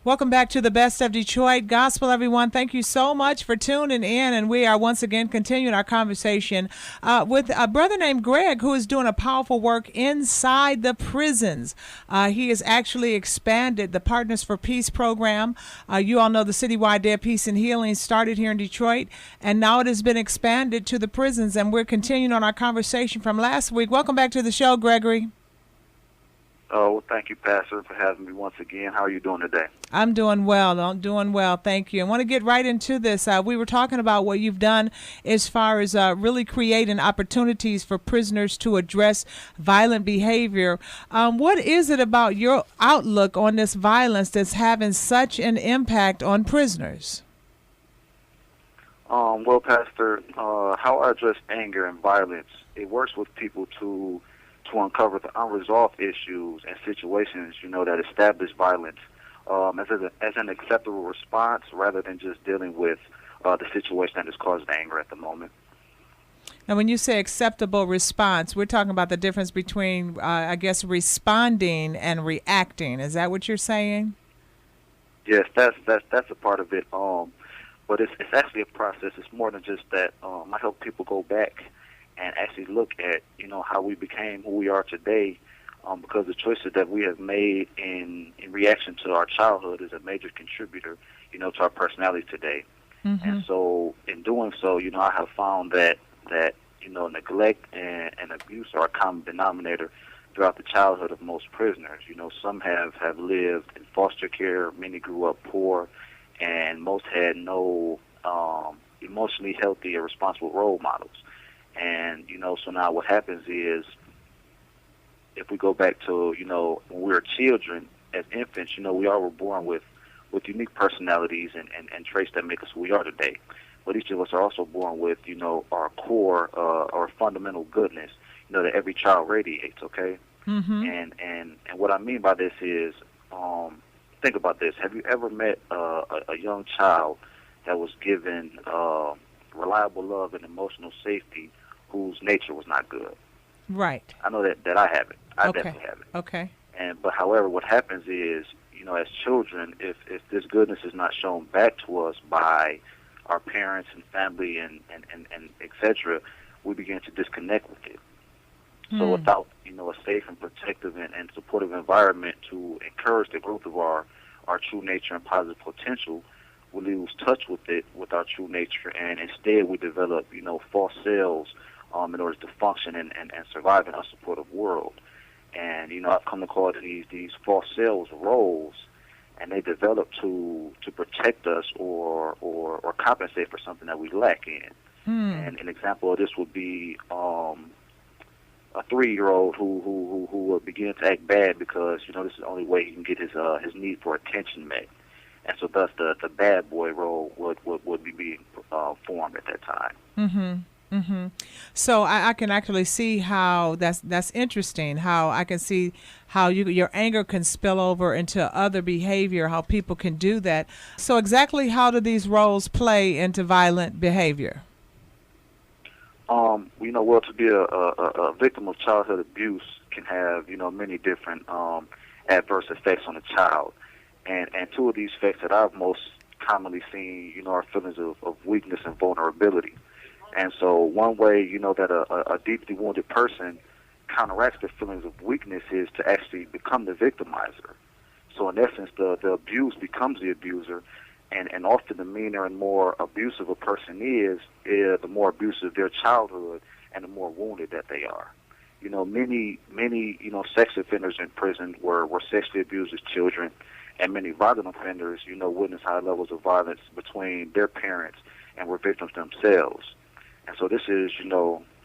Welcome back to the Best of Detroit Gospel, everyone. Thank you so much for tuning in. And we are once again continuing our conversation with a brother named Greg, who is doing a powerful work inside the prisons. He has actually expanded the Partners for Peace program. You all know the citywide Day of Peace and Healing started here in Detroit, and now it has been expanded to the prisons. And we're continuing on our conversation from last week. Welcome back to the show, Gregory. Oh, well, thank you, Pastor, for having me once again. How are you doing today? I'm doing well. I'm doing well. Thank you. I want to get right into this. We were talking about what you've done as far as really creating opportunities for prisoners to address violent behavior. What is it about your outlook on this violence that's having such an impact on prisoners? Well, Pastor, how I address anger and violence, it works with people to uncover the unresolved issues and situations, that establish violence as an acceptable response rather than just dealing with the situation that has caused anger at the moment. Now, when you say acceptable response, we're talking about the difference between, I guess, responding and reacting. Is that what you're saying? Yes, that's a part of it. But it's actually a process. It's more than just that. I help people go back and actually look at, how we became who we are today, because the choices that we have made in reaction to our childhood is a major contributor, to our personality today. Mm-hmm. And so in doing so, I have found that neglect and abuse are a common denominator throughout the childhood of most prisoners. Some have lived in foster care, many grew up poor, and most had no emotionally healthy or responsible role models. And, so now what happens is, if we go back to, when we were children, as infants, we all were born with unique personalities and traits that make us who we are today. But each of us are also born with, our core or fundamental goodness, that every child radiates, okay? Mm-hmm. And what I mean by this is, think about this. Have you ever met a young child that was given reliable love and emotional safety whose nature was not good? Right. I know that I haven't. I Okay. definitely haven't. Okay. But however, what happens is, as children, if this goodness is not shown back to us by our parents and family and et cetera, we begin to disconnect with it. So without, a safe and protective and supportive environment to encourage the growth of our true nature and positive potential, we lose touch with it, with our true nature, and instead we develop, false selves in order to function and survive in our supportive world. And, I've come to call these false selves roles, and they develop to protect us or compensate for something that we lack in. And an example of this would be a 3-year-old who would begin to act bad because, this is the only way he can get his need for attention met. And so thus the bad boy role would be being formed at that time. Mm-hmm. Mm-hmm. So I can actually see how that's interesting. How I can see how your anger can spill over into other behavior. How people can do that. So exactly how do these roles play into violent behavior? Well, to be a victim of childhood abuse can have many different adverse effects on a child, and two of these effects that I've most commonly seen are feelings of weakness and vulnerability. And so one way, that a deeply wounded person counteracts their feelings of weakness is to actually become the victimizer. So in essence, the abused becomes the abuser, and often the meaner and more abusive a person is the more abusive their childhood and the more wounded that they are. Many sex offenders in prison were sexually abused as children, and many violent offenders, witness high levels of violence between their parents and were victims themselves. And so this is,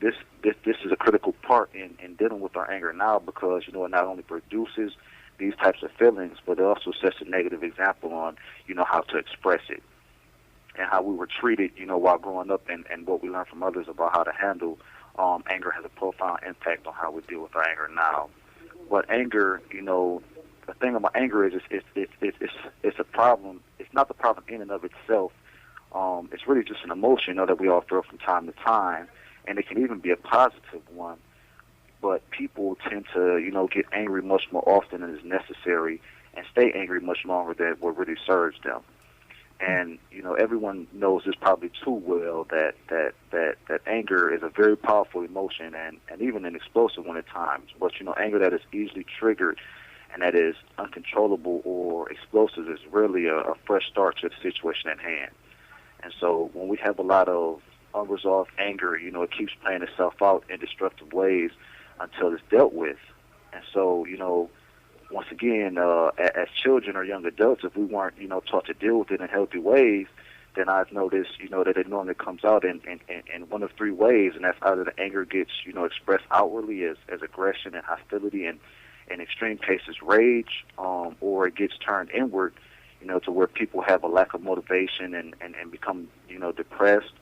this is a critical part in dealing with our anger now, because, it not only produces these types of feelings, but it also sets a negative example on, how to express it and how we were treated, while growing up, and what we learn from others about how to handle anger has a profound impact on how we deal with our anger now. But anger, the thing about anger is it's a problem. It's not the problem in and of itself. It's really just an emotion, that we all feel from time to time, and it can even be a positive one. But people tend to, get angry much more often than is necessary, and stay angry much longer than what really serves them. And everyone knows this probably too well that anger is a very powerful emotion and even an explosive one at times. But anger that is easily triggered and that is uncontrollable or explosive is really a fresh start to the situation at hand. And so when we have a lot of unresolved anger, it keeps playing itself out in destructive ways until it's dealt with. And so, once again, as children or young adults, if we weren't, taught to deal with it in healthy ways, then I've noticed, that it normally comes out in one of three ways, and that's either the anger gets, expressed outwardly as aggression and hostility, and in extreme cases, rage, or it gets turned inward, to where people have a lack of motivation and become, depressed,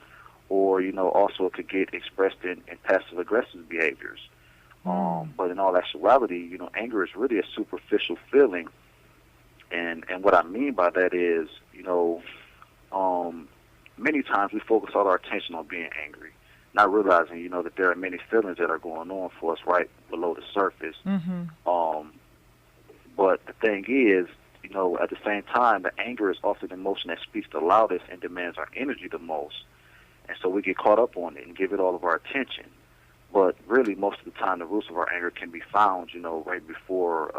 or, also it could get expressed in passive-aggressive behaviors. But in all actuality, anger is really a superficial feeling. And what I mean by that is, many times we focus all our attention on being angry, not realizing, that there are many feelings that are going on for us right below the surface. But the thing is, at the same time, the anger is often the emotion that speaks the loudest and demands our energy the most. And so we get caught up on it and give it all of our attention. But really, most of the time, the roots of our anger can be found, right before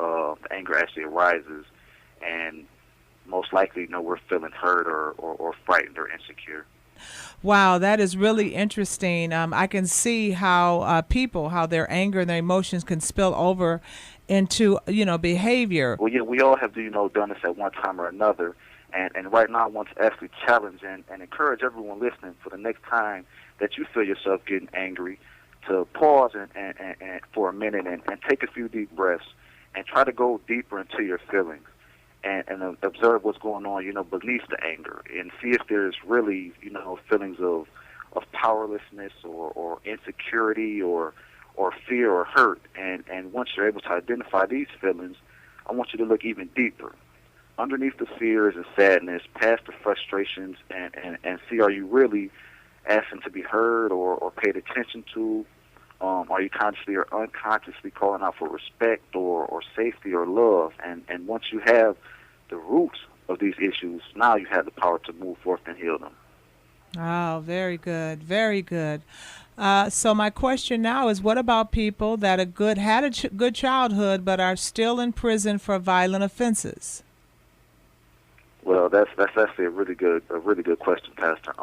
the anger actually arises. And most likely, we're feeling hurt or frightened or insecure. Wow, that is really interesting. I can see how how their anger and their emotions can spill over into, behavior. Well, yeah, we all have, done this at one time or another. And right now, I want to actually challenge and encourage everyone listening for the next time that you feel yourself getting angry to pause and for a minute and take a few deep breaths and try to go deeper into your feelings and observe what's going on, beneath the anger and see if there's really, feelings of powerlessness or insecurity or fear or hurt. And once you're able to identify these feelings, I want you to look even deeper. Underneath the fears and sadness, past the frustrations, and see, are you really asking to be heard or paid attention to? Are you consciously or unconsciously calling out for respect or safety or love? And once you have the roots of these issues, now you have the power to move forth and heal them. Oh, very good. Very good. So my question now is, what about people that had a good childhood but are still in prison for violent offenses? Well, that's actually a really good question, Pastor.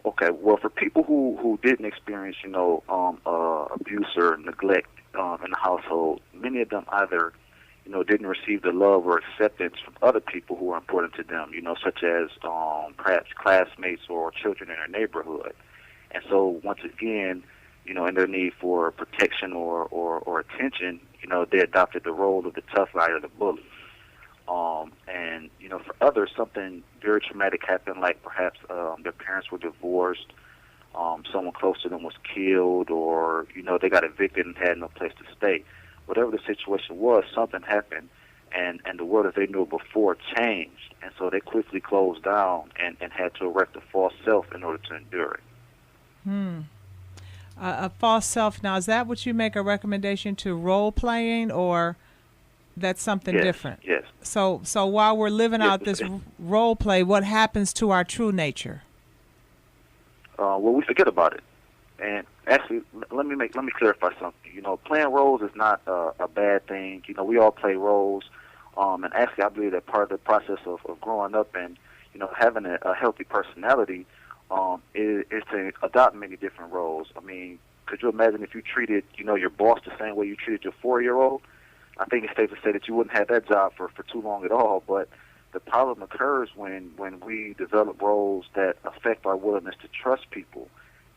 Okay, well, for people who didn't experience, abuse or neglect in the household, many of them either, didn't receive the love or acceptance from other people who were important to them, such as perhaps classmates or children in their neighborhood. And so, once again, in their need for protection or attention, they adopted the role of the tough guy or the bully. And, for others, something very traumatic happened, like perhaps their parents were divorced, someone close to them was killed, or, they got evicted and had no place to stay. Whatever the situation was, something happened, and the world as they knew it before changed. And so they quickly closed down and had to erect a false self in order to endure it. A false self. Now, is that what you make a recommendation to role playing, or that's something different? Yes. So while we're living out this role play, what happens to our true nature? Well, we forget about it. And actually, let me clarify something. Playing roles is not a bad thing. We all play roles. And actually, I believe that part of the process of growing up and, having a healthy personality is to adopt many different roles. I mean, could you imagine if you treated, your boss the same way you treated your 4-year-old? I think it's safe to say that you wouldn't have that job for too long at all. But the problem occurs when we develop roles that affect our willingness to trust people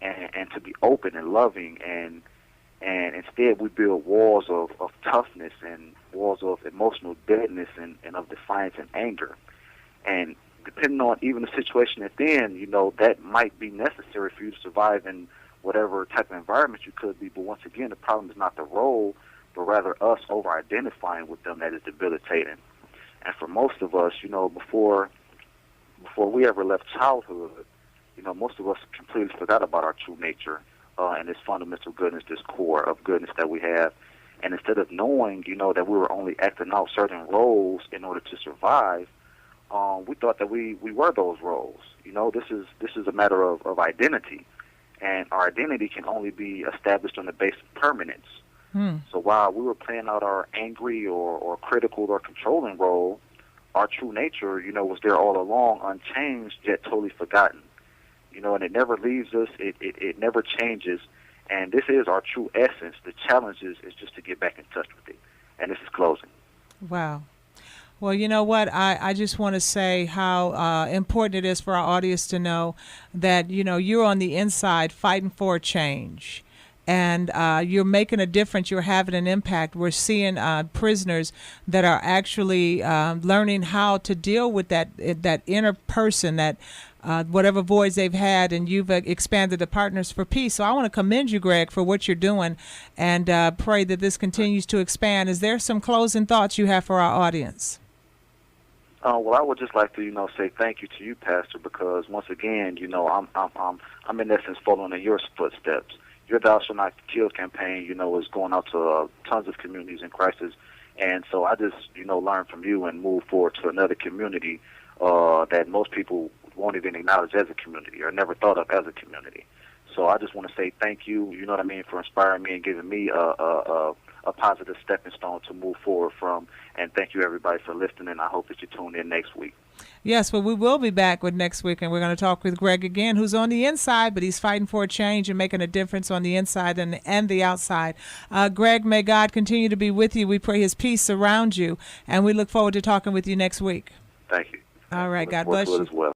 and to be open and loving, and instead we build walls of toughness and walls of emotional deadness and of defiance and anger. And depending on even the situation that then, that might be necessary for you to survive in whatever type of environment you could be. But once again, the problem is not the role, but rather us over-identifying with them that is debilitating. And for most of us, before we ever left childhood, most of us completely forgot about our true nature and this fundamental goodness, this core of goodness that we have. And instead of knowing, that we were only acting out certain roles in order to survive, we thought that we were those roles. This is a matter of identity, and our identity can only be established on the basis of permanence. So while we were playing out our angry or critical or controlling role, our true nature, was there all along, unchanged yet totally forgotten. And it never leaves us. It never changes. And this is our true essence. The challenge is just to get back in touch with it. And this is closing. Wow. Well, you know what? I just want to say how important it is for our audience to know that, you're on the inside fighting for change. And you're making a difference. You're having an impact. We're seeing prisoners that are actually learning how to deal with that inner person, that whatever voids they've had, and you've expanded the Partners for Peace. So I want to commend you, Greg, for what you're doing, and pray that this continues to expand. Is there some closing thoughts you have for our audience? Well, I would just like to, say thank you to you, Pastor, because once again, I'm in essence following in your footsteps. Your Thou Shalt Not Kill campaign, is going out to tons of communities in crisis. And so I just, learn from you and move forward to another community that most people won't even acknowledge as a community or never thought of as a community. So I just want to say thank you, for inspiring me and giving me a positive stepping stone to move forward from. And thank you, everybody, for listening. I hope that you tune in next week. Yes, well, we will be back with next week, and we're going to talk with Greg again, who's on the inside, but he's fighting for a change and making a difference on the inside and the outside. Greg, may God continue to be with you. We pray his peace surround you, and we look forward to talking with you next week. Thank you. All right, God bless you. As well.